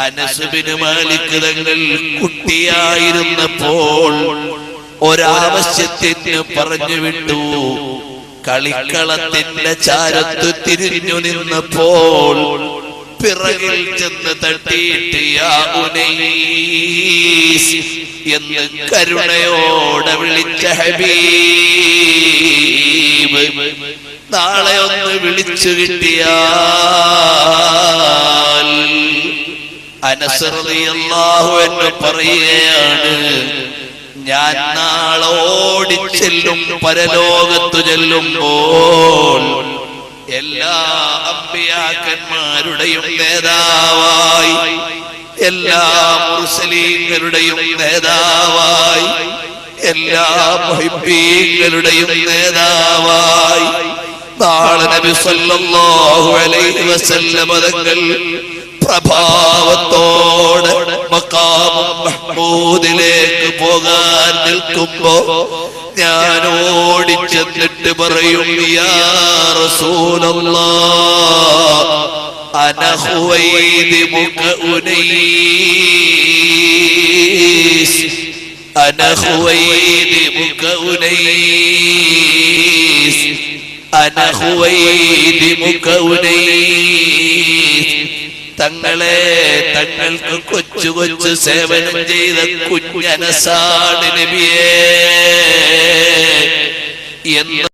Anas bin Malik തങ്ങൾ കുട്ടിയായിരുന്നപ്പോൾ ഒരാവശ്യത്തിന് പറഞ്ഞു വിട്ടു. കളിക്കളത്തിന്റെ ചാരത്ത് തിരിഞ്ഞു നിന്നപ്പോൾ പിറകിൽ ചെന്ന് തട്ടിയിട്ട് യാ ഉനൈസ് എന്ന് കരുണയോടെ വിളിച്ച ഹബീബ് നാളെ ഒന്ന് വിളിച്ചു കിട്ടിയാൽ അനസ് റളിയല്ലാഹു അൻഹു പറയുകയാണ്, ഞാൻ നാളെ ഓടിച്ചെല്ലും പരലോകത്തു ചെല്ലുമ്പോൾ എല്ലാ അമ്പിയാക്കന്മാരുടെയും നേതാവായി, എല്ലാ മുർസലീങ്ങളുടെയും നേതാവായി, എല്ലാ മുഹിബ്ബീങ്ങളുടെയും നേതാവായി നാളെ നബി സല്ലല്ലാഹു അലൈഹി വസല്ലം തങ്ങൾ പ്രഭാവത്തോടെ മഖാമുൽ മഹ്മൂദിലേക്ക് പോകാൻ നിൽക്കുമ്പോ ഞാൻ ഓടിച്ചെന്നിട്ട് പറയും, യാ റസൂലല്ലാഹ് അന ഖുവൈദിമുക ഉനൈസ്, അന ഖുവൈദിമുക ഉനൈസ്, അന ഖുവൈദിമുക ഉനൈസ്. തങ്ങളെ, തങ്ങൾക്ക് കൊച്ചു കൊച്ചു സേവനം ചെയ്ത കുഞ്ഞനസാണ് നബിയേ എന്ന